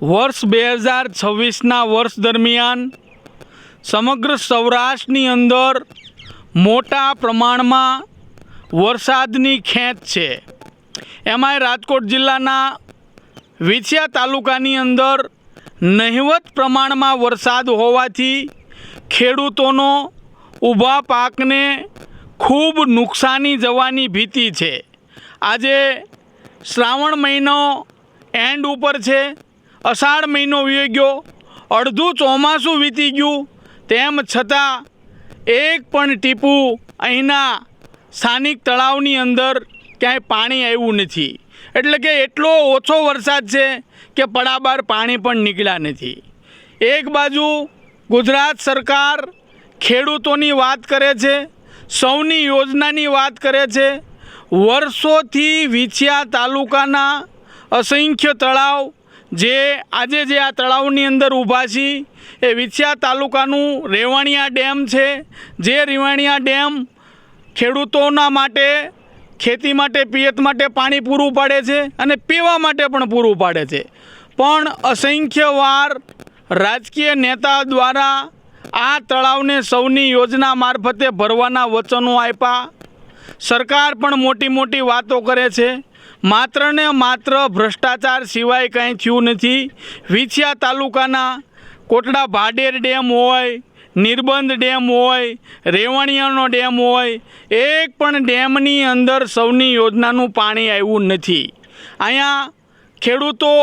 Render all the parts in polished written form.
વર્ષ 2026ના વર્ષ દરમિયાન સમગ્ર સૌરાષ્ટ્રની અંદર મોટા પ્રમાણમાં વરસાદની ખેંચ છે। એમાંય રાજકોટ જિલ્લાના વિછિયા તાલુકાની અંદર નહિવત પ્રમાણમાં વરસાદ હોવાથી ખેડૂતોનો ઊભા પાકને ખૂબ નુકસાની જવાની ભીતિ છે। આજે શ્રાવણ મહિનો એન્ડ ઉપર છે, અષાઢ મહિનો વી ગયો, અડધું ચોમાસું વીતી ગયું, તેમ છતાં એક પણ ટીપું અહીંના સ્થાનિક તળાવની અંદર ક્યાંય પાણી આવ્યું નથી। એટલે કે એટલો ઓછો વરસાદ છે કે પડાબાર પાણી પણ નીકળ્યા નથી। એક બાજુ ગુજરાત સરકાર ખેડૂતોની વાત કરે છે, સૌની યોજનાની વાત કરે છે। વર્ષોથી વિછિયા તાલુકાના અસંખ્ય તળાવ જે આજે આ તળાવની અંદર ઊભા છે એ વિછિયા તાલુકાનું રેવાણિયા ડેમ છે। જે રેવાણિયા ડેમ ખેડૂતોના માટે ખેતી માટે પિયત માટે પાણી પૂરું પાડે છે અને પીવા માટે પણ પૂરું પાડે છે। પણ અસંખ્ય વાર રાજકીય નેતા દ્વારા આ તળાવને સૌની યોજના મારફતે ભરવાના વચનો આપ્યા। સરકાર પણ મોટી મોટી વાતો કરે છે, માત્ર ને માત્ર ભ્રષ્ટાચાર સિવાય કંઈ થયું નથી। વિછિયા તાલુકાના કોટડા ભાડેર ડેમ હોય, નિર્બંધ ડેમ હોય, રેવાણિયાનો ડેમ હોય, એક પણ ડેમની અંદર સૌની યોજનાનું પાણી આવ્યું નથી। અહીંયા ખેડૂતો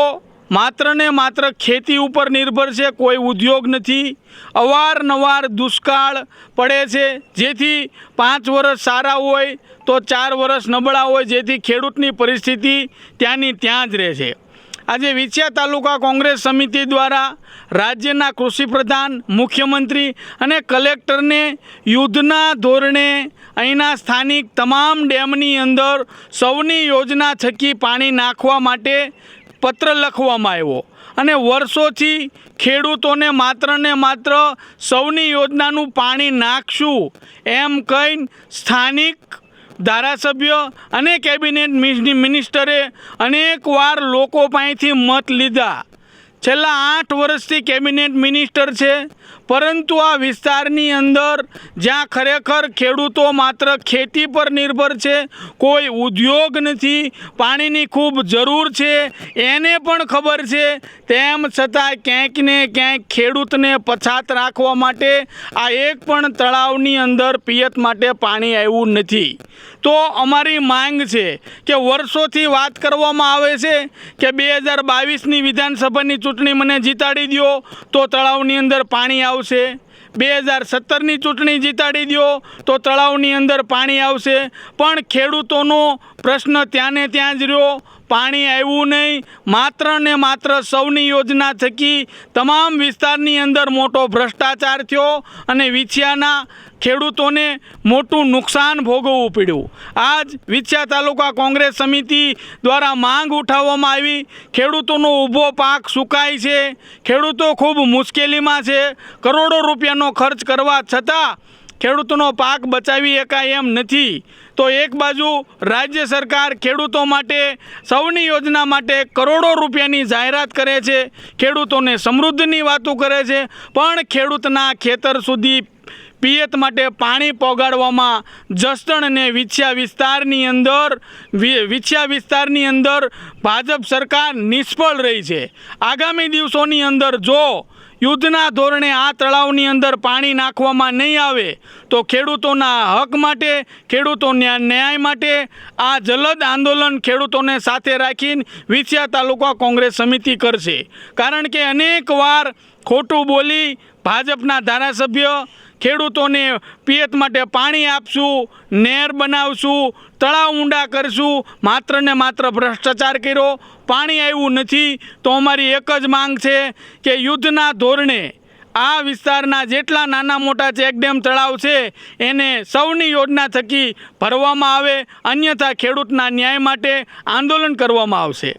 માત્ર ને માત્ર ખેતી ઉપર નિર્ભર છે, કોઈ ઉદ્યોગ નથી। અવારનવાર દુષ્કાળ પડે છે, જેથી 5 વર્ષ સારા હોય તો 4 વર્ષ નબળા હોય, જેથી ખેડૂતની પરિસ્થિતિ ત્યાંની ત્યાં જ રહે છે। આજે વિછિયા તાલુકા કોંગ્રેસ સમિતિ દ્વારા રાજ્યના કૃષિપ્રધાન, મુખ્યમંત્રી અને કલેક્ટરને યુદ્ધના ધોરણે અહીંના સ્થાનિક તમામ ડેમની અંદર સૌની યોજના થકી પાણી નાખવા માટે પત્ર લખવામાં આવ્યો અને વર્ષોથી ખેડૂતોને માત્ર ને માત્ર સૌની યોજનાનું પાણી નાખશું એમ કહીને સ્થાનિક ધારાસભ્ય અને કેબિનેટ મિનિસ્ટરે અનેકવાર લોકો પાસેથી મત લીધા। છેલ્લા 8 વર્ષથી કેબિનેટ મિનિસ્ટર છે, પરંતુ આ વિસ્તારની અંદર જ્યાં ખરેખર ખેડૂતો માત્ર ખેતી પર નિર્ભર છે, કોઈ ઉદ્યોગ નથી, પાણીની ખૂબ જરૂર છે એને પણ ખબર છે, તેમ છતાં ક્યાંક ને ક્યાંક ખેડૂતને પછાત રાખવા માટે આ એક પણ તળાવની અંદર પિયત માટે પાણી આવ્યું નથી। તો અમારી માંગ છે કે વર્ષોથી વાત કરવામાં આવે છે કે 2022ની વિધાનસભાની ચૂંટણી મને જીતાડી દો તો તળાવની અંદર પાણી આવશે, 2017ની ચૂંટણી જીતાડી દો તો તળાવની અંદર પાણી આવશે, પણ ખેડૂતોનો પ્રશ્ન ત્યાં ને ત્યાં જ રહ્યો। પાણી આવ્યું નહીં, માત્ર ને માત્ર સૌની યોજના થકી તમામ વિસ્તારની અંદર મોટો ભ્રષ્ટાચાર થયો અને વિછિયાના ખેડૂતોને મોટું નુકસાન ભોગવવું પડ્યું। આજ વિછિયા તાલુકા કોંગ્રેસ સમિતિ દ્વારા માંગ ઉઠાવવામાં આવી। ખેડૂતોનો ઊભો પાક સુકાય છે, ખેડૂતો ખૂબ મુશ્કેલીમાં છે, કરોડો રૂપિયાનો ખર્ચ કરવા છતાં ખેડૂતોનો પાક બચાવી શકાય એમ નથી। તો એક બાજુ રાજ્ય સરકાર ખેડૂતો માટે સૌની યોજના માટે કરોડો રૂપિયાની જાહેરાત કરે છે, ખેડૂતોને સમૃદ્ધિની વાતો કરે છે, પણ ખેડૂતના ખેતર સુધી પિયત માટે પાણી પહોંચાડવામાં જસદણ અને વિછિયા વિસ્તારની અંદર ભાજપ સરકાર નિષ્ફળ રહી છે। આગામી દિવસોની અંદર જો યુદ્ધના ધોરણે આ તળાવની અંદર પાણી નાખવામાં નહીં આવે તો ખેડૂતોના હક માટે, ખેડૂતોના ન્યાય માટે આ જલદ આંદોલન ખેડૂતોને સાથે રાખીને વિછિયા તાલુકા કોંગ્રેસ સમિતિ કરશે। કારણ કે અનેકવાર ખોટું બોલી ભાજપના ધારાસભ્ય ખેડૂતોને પિયત માટે પાણી આપશું, નહેર બનાવશું, તળાવ ઊંડા કરશું, માત્ર ને માત્ર ભ્રષ્ટાચાર કર્યો, પાણી આવ્યું નથી। તો અમારી એક જ માંગ છે કે યુદ્ધના ધોરણે આ વિસ્તારના જેટલા નાના મોટા ચેકડેમ તળાવ છે એને સૌની યોજના થકી ભરવામાં આવે, અન્યથા ખેડૂતના ન્યાય માટે આંદોલન કરવામાં આવશે।